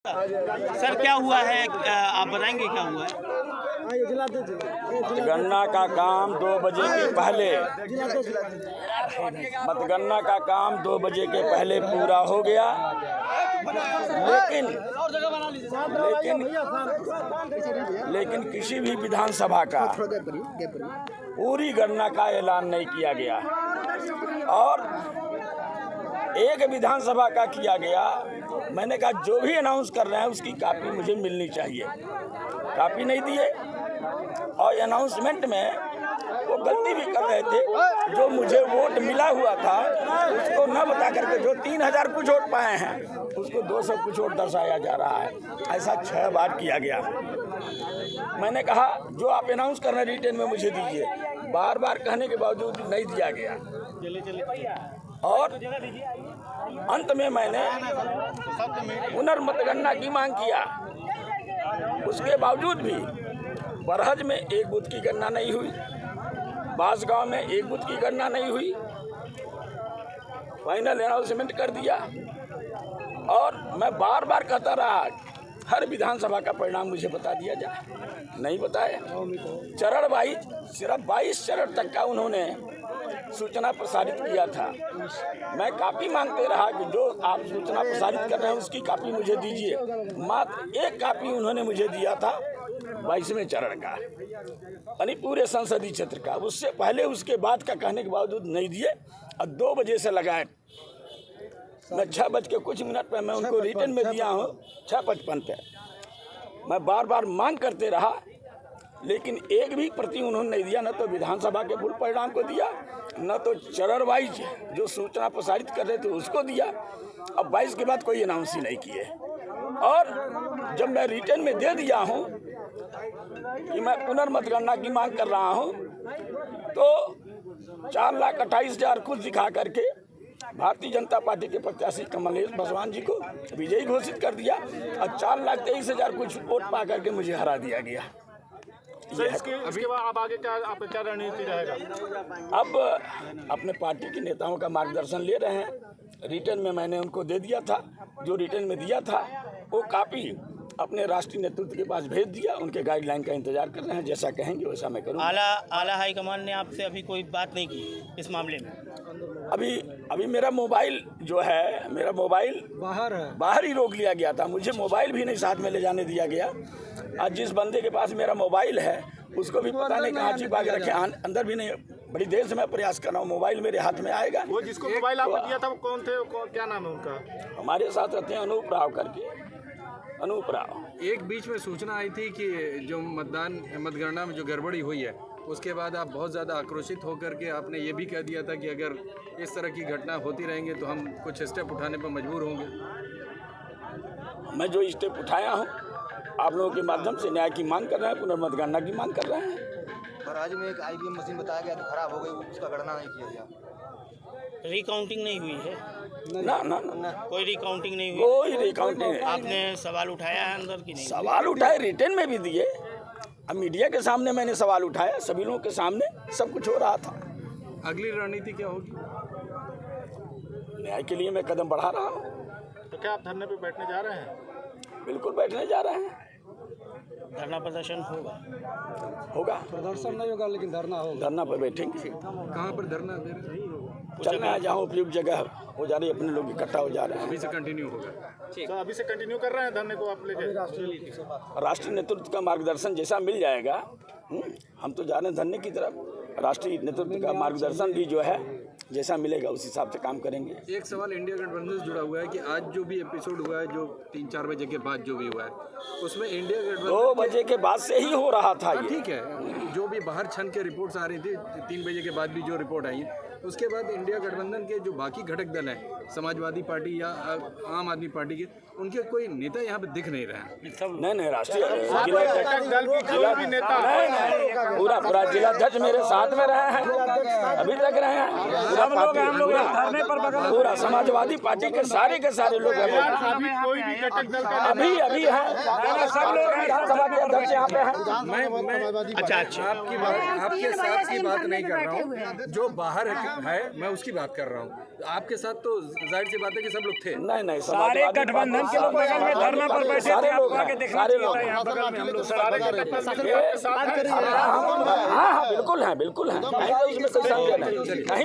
Sir क्या हुआ है, आप बताएंगे क्या हुआ है? मतगणना का काम 2 बजे के पहले मतगणना का काम 2 बजे के पहले पूरा हो गया, लेकिन किसी भी विधानसभा का पूरी गणना का ऐलान नहीं किया गया और एक विधानसभा का किया गया। मैंने कहा जो भी अनाउंस कर रहे हैं उसकी कॉपी मुझे मिलनी चाहिए, कॉपी नहीं दिए और अनाउंसमेंट में वो गलती भी कर रहे थे। जो मुझे वोट मिला हुआ था उसको न बता करके जो 3000 कुछ वोट पाए हैं उसको 200 कुछ वोट दर्शाया जा रहा है। ऐसा 6 बार किया गया। मैंने कहा जो आप अनाउंस कर रहे हैं रिटर्न में मुझे दीजिए, बार बार कहने के बावजूद नहीं दिया गया और अंत में मैंने पुनर्मतगणना की मांग किया। उसके बावजूद भी बरहज में एक बूथ की गणना नहीं हुई, बांसगांव में एक बूथ की गणना नहीं हुई। फाइनल अनाउंसमेंट कर दिया और मैं बार बार कहता रहा हर विधानसभा का परिणाम मुझे बता दिया जाए, नहीं बताया। चरण वाइज सिर्फ 22 चरण तक का उन्होंने सूचना प्रसारित किया था। मैं कॉपी मांगते रहा कि जो आप सूचना प्रसारित कर रहे हैं उसकी कॉपी मुझे दीजिए। मात्र एक कॉपी उन्होंने मुझे दिया था 22वें चरण का, यानी पूरे संसदीय क्षेत्र का। उससे पहले उसके बाद का कहने के बावजूद नहीं दिए और 2 बजे से लगाए। मैं 6 बज के कुछ मिनट पर मैं उनको रिटर्न में दिया हूँ, 6:55 पे। मैं बार बार मांग करते रहा लेकिन एक भी प्रति उन्होंने नहीं दिया। न तो विधानसभा के मूल परिणाम को दिया, न तो चरण वाइज जो सूचना प्रसारित कर रहे थे उसको दिया। अब 22 के बाद कोई अनाउंस ही नहीं किए। और जब मैं रिटर्न में दे दिया हूँ कि मैं पुनर्मतगणना की मांग कर रहा हूँ तो 4,28,000 कुछ दिखा करके भारतीय जनता पार्टी के प्रत्याशी कमलेश पासवान जी को विजयी घोषित कर दिया और 4,23,000 कुछ वोट पा करके मुझे हरा दिया गया। इसके बाद अब आगे आपका क्या रणनीति रहेगा? अब अपने पार्टी के नेताओं का मार्गदर्शन ले रहे हैं। रिटर्न में मैंने उनको दे दिया था, जो रिटर्न में दिया था वो कॉपी अपने राष्ट्रीय नेतृत्व के पास भेज दिया। उनके गाइडलाइन का इंतजार कर रहे हैं, जैसा कहेंगे वैसा मैं करूँगा। आला हाईकमान ने आपसे अभी कोई बात नहीं की इस मामले में? अभी मेरा मोबाइल जो है, मेरा मोबाइल बाहर ही रोक लिया गया था। मुझे मोबाइल भी नहीं साथ में ले जाने दिया गया। आज जिस बंदे के पास मेरा मोबाइल है उसको भी पता नहीं कहाँ छिपा के रखे, अंदर भी नहीं। बड़ी देर से मैं प्रयास कर रहा हूँ, मोबाइल मेरे हाथ में आएगा। वो जिसको मोबाइल आपको दिया था वो कौन थे, क्या नाम है उनका? हमारे साथ रहते हैं अनूप राव करके, अनूप राव। एक बीच में सूचना आई थी कि जो मतगणना में जो गड़बड़ी हुई है उसके बाद आप बहुत ज़्यादा आक्रोशित होकर के आपने ये भी कह दिया था कि अगर इस तरह की घटना होती रहेंगी तो हम कुछ स्टेप उठाने पर मजबूर होंगे। मैं जो स्टेप उठाया हूँ आप लोगों के माध्यम से न्याय की मांग कर रहे हैं, पुनर्मतगणना की मांग कर रहे हैं। राज्य में एक IVM मशीन बताया गया तो खराब हो गई, उसका गणना नहीं किया गया। रिकाउंटिंग नहीं हुई है? ना कोई रिकाउंटिंग नहीं हुई? कोई रिकाउंटिंग नहीं। आपने सवाल उठाया है अंदर की नहीं? सवाल उठाए, रिटर्न में भी दिए। अब मीडिया के सामने मैंने सवाल उठाया, सभी लोगों के सामने सब कुछ हो रहा था। अगली रणनीति क्या होगी? न्याय के लिए मैं कदम बढ़ा रहा हूँ। तो क्या आप धरने पे बैठने जा रहे हैं? बिल्कुल बैठने जा रहे हैं। धरना प्रदर्शन होगा। प्रदर्शन नहीं होगा लेकिन धरना होगा। धरना पर बैठेंगे। कहाँ पर धरना दे रहे हैं? चलना है जहाँ उपयुक्त जगह हो जा रही है, अपने लोग इकट्ठा हो जा रहे हैं। अभी से कंटिन्यू होगा? तो अभी से कंटिन्यू कर रहे हैं धरने को आप लेके? राष्ट्रीय नेतृत्व का मार्गदर्शन जैसा मिल जाएगा, हम तो जा रहे हैं धरने की तरफ। राष्ट्रीय नेतृत्व का मार्गदर्शन भी जो है जैसा मिलेगा उस हिसाब से काम करेंगे। एक सवाल इंडिया गठबंधन से जुड़ा हुआ है कि आज जो भी एपिसोड हुआ है, जो 3-4 बजे के बाद जो भी हुआ है, उसमें इंडिया गठबंधन 2 बजे के बाद से ही हो रहा था। ठीक है, जो भी बाहर छन के रिपोर्ट्स आ रही थी, 3 बजे के बाद भी जो रिपोर्ट आई, उसके बाद इंडिया गठबंधन के जो बाकी घटक दल हैं, समाजवादी पार्टी या आम आदमी पार्टी के, उनके कोई नेता यहाँ पे दिख नहीं रहे हैं। नहीं राष्ट्रीय पूरा जिलाध्यक्ष मेरे साथ में रहे हैं, अभी तक रहे हैं। पूरा समाजवादी पार्टी के सारे लोग अभी हैं। सब लोग विधानसभा के अध्यक्ष यहाँ पे हैं। मैं आपके साथ की बात नहीं कर रहा हूँ। जो बाहर है, मैं उसकी बात कर रहा हूँ। आपके साथ तो जाहिर सी बात है कि सब लोग थे। नहीं सारे गठबंधन के लोग बगल में धरना पर बैठे थे, आपको आके देखना चाहिए था यहाँ बगल में हम लोग हाँ बिल्कुल है, बिल्कुल है, उसमें कोई संदेह नहीं।